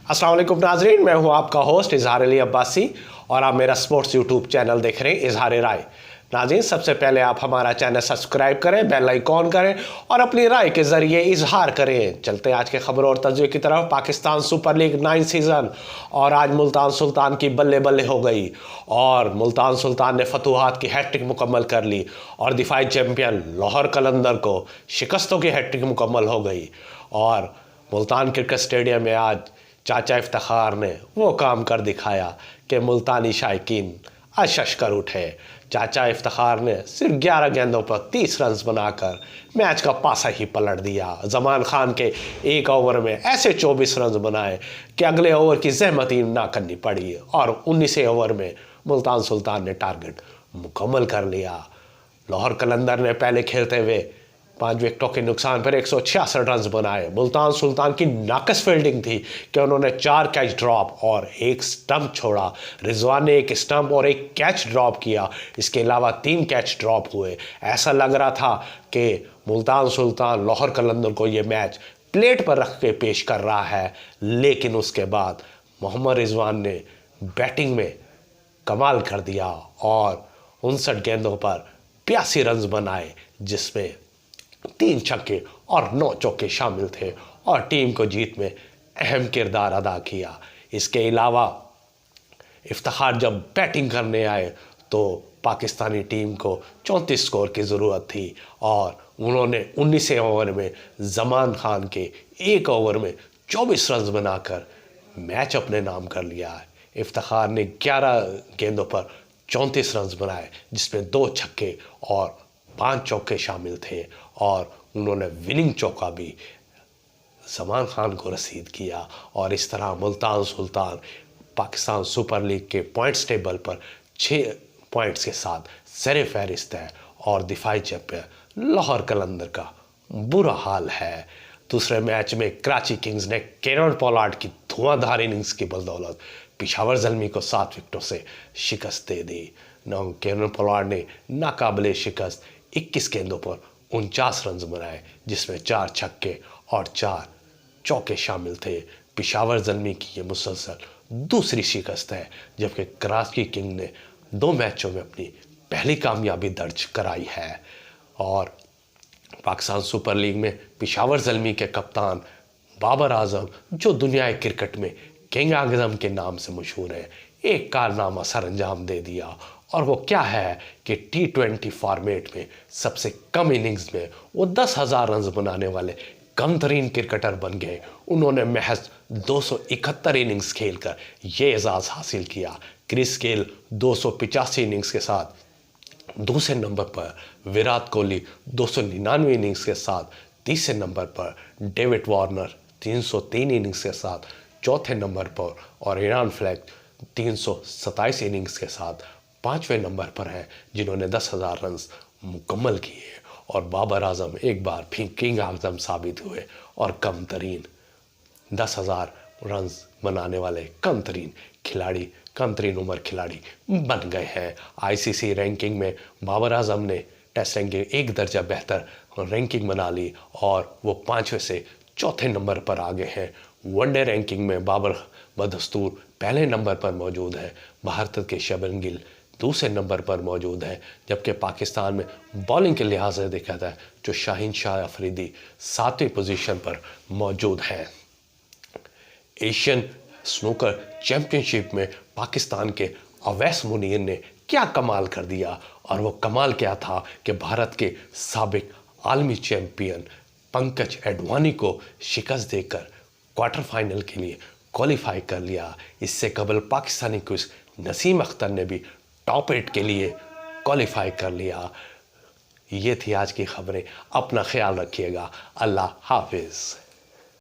अस्सलाम वालेकुम नाजरीन, मैं हूं आपका होस्ट इजहार अली अब्बासी और आप मेरा स्पोर्ट्स यूट्यूब चैनल देख रहे हैं इजहार राय। नाज़रीन, सबसे पहले आप हमारा चैनल सब्सक्राइब करें, बेल आइकॉन करें और अपनी राय के ज़रिए इजहार करें। चलते हैं आज के खबरों और तजवीज़ की तरफ। पाकिस्तान सुपर लीग 9 सीज़न और आज मुल्तान सुल्तान की बल्ले बल्ले हो गई और मुल्तान सुल्तान ने फतूहात की हैट्रिक मुकम्मल कर ली और दिफाई चैम्पियन लाहौर कलंदर को शिकस्तों की हैट्रिक मुकम्मल हो गई। और मुल्तान क्रिकेट स्टेडियम में आज चाचा इफ्तिखार ने वो काम कर दिखाया कि मुल्तानी शायकीन अशश कर उठे। चाचा इफ्तिखार ने सिर्फ 11 गेंदों पर 30 रन बनाकर मैच का पासा ही पलट दिया। जमान खान के एक ओवर में ऐसे 24 रन बनाए कि अगले ओवर की जहमत ही ना करनी पड़ी और 19वें ओवर में मुल्तान सुल्तान ने टारगेट मुकम्मल कर लिया। लाहौर कलंदर ने पहले खेलते हुए 5 विकेटों के नुकसान पर 166 रन बनाए। मुल्तान सुल्तान की नाकस फील्डिंग थी कि उन्होंने 4 कैच ड्रॉप और 1 स्टंप छोड़ा। रिजवान ने 1 स्टंप और 1 कैच ड्रॉप किया। इसके अलावा 3 कैच ड्रॉप हुए। ऐसा लग रहा था कि मुल्तान सुल्तान लाहौर कलंदर को ये मैच प्लेट पर रख के पेश कर रहा है, लेकिन उसके बाद मोहम्मद रिजवान ने बैटिंग में कमाल कर दिया और 59 गेंदों पर 82 रन बनाए, जिसमें 3 छक्के और 9 चौके शामिल थे और टीम को जीत में अहम किरदार अदा किया। इसके अलावा इफ्तिखार जब बैटिंग करने आए तो पाकिस्तानी टीम को 34 स्कोर की ज़रूरत थी और उन्होंने 19वें ओवर में जमान खान के एक ओवर में 24 रन बनाकर मैच अपने नाम कर लिया। इफ्तिखार ने 11 गेंदों पर 34 रन बनाए, जिसमें 2 छक्के और 5 चौके शामिल थे और उन्होंने विनिंग चौका भी जमान खान को रसीद किया। और इस तरह मुल्तान सुल्तान पाकिस्तान सुपर लीग के पॉइंट्स टेबल पर 6 पॉइंट्स के साथ सरे फहरिस्त है और दिफाई चैंपियन लाहौर कलंदर का बुरा हाल है। दूसरे मैच में कराची किंग्स ने केरन पोलार्ड की धुआंधार इनिंग्स की बदौलत पेशावर ज़ल्मी को 7 विकेटों से शिकस्त दे दी। केरन पोलार्ड ने नाकाबिले शिकस्त 21 गेंदों पर 49 रन बनाए, जिसमें 4 छक्के और 4 चौके शामिल थे। पेशावर ज़ल्मी की ये मुसलसल दूसरी शिकस्त है, जबकि कराची किंग ने 2 मैचों में अपनी पहली कामयाबी दर्ज कराई है। और पाकिस्तान सुपर लीग में पेशावर ज़ल्मी के कप्तान बाबर आजम, जो दुनिया क्रिकेट में किंग आज़म के नाम से मशहूर है, एक कारनामा सर अंजाम दे दिया। और वो क्या है कि T20 फॉर्मेट में सबसे कम इनिंग्स में वो 10,000 रन बनाने वाले कम तरीन क्रिकेटर बन गए। उन्होंने महज 271 इनिंग्स खेलकर ये एजाज़ हासिल किया। क्रिस गेल 285 इनिंग्स के साथ दूसरे नंबर पर, विराट कोहली 299 इनिंग्स के साथ तीसरे नंबर पर, डेविड वार्नर 303 इनिंग्स के साथ चौथे नंबर पर और इरफान फ्लेक 327 इनिंग्स के साथ 5वें नंबर पर हैं, जिन्होंने 10,000 रन मुकम्मल किए। और बाबर आजम एक बार फिर किंग आज़म साबित हुए और कम तरीन 10,000 रन बनाने वाले कम तरीन उम्र खिलाड़ी बन गए हैं। ICC रैंकिंग में बाबर आजम ने टेस्ट रैंकिंग एक दर्जा बेहतर रैंकिंग बना ली और वो 5वें से चौथे नंबर पर आ गए हैं। वनडे रैंकिंग में बाबर बदस्तूर पहले नंबर पर मौजूद है। भारत के शुभमन गिल दूसरे नंबर पर मौजूद है, जबकि पाकिस्तान में बॉलिंग के लिहाज से देखा जाए जो शाहीन शाह अफरीदी 7वीं पोजीशन पर मौजूद हैं। एशियन स्नूकर चैंपियनशिप में पाकिस्तान के अवैस मुनीर ने क्या कमाल कर दिया, और वो कमाल क्या था कि भारत के साबिक आलमी चैंपियन पंकज एडवानी को शिकस्त देकर क्वार्टर फाइनल के लिए क्वालिफाई कर लिया। इससे कबल पाकिस्तानी क्विज नसीम अख्तर ने भी टॉप 8 के लिए क्वालिफाई कर लिया। ये थी आज की खबरें। अपना ख्याल रखिएगा। अल्लाह हाफिज़।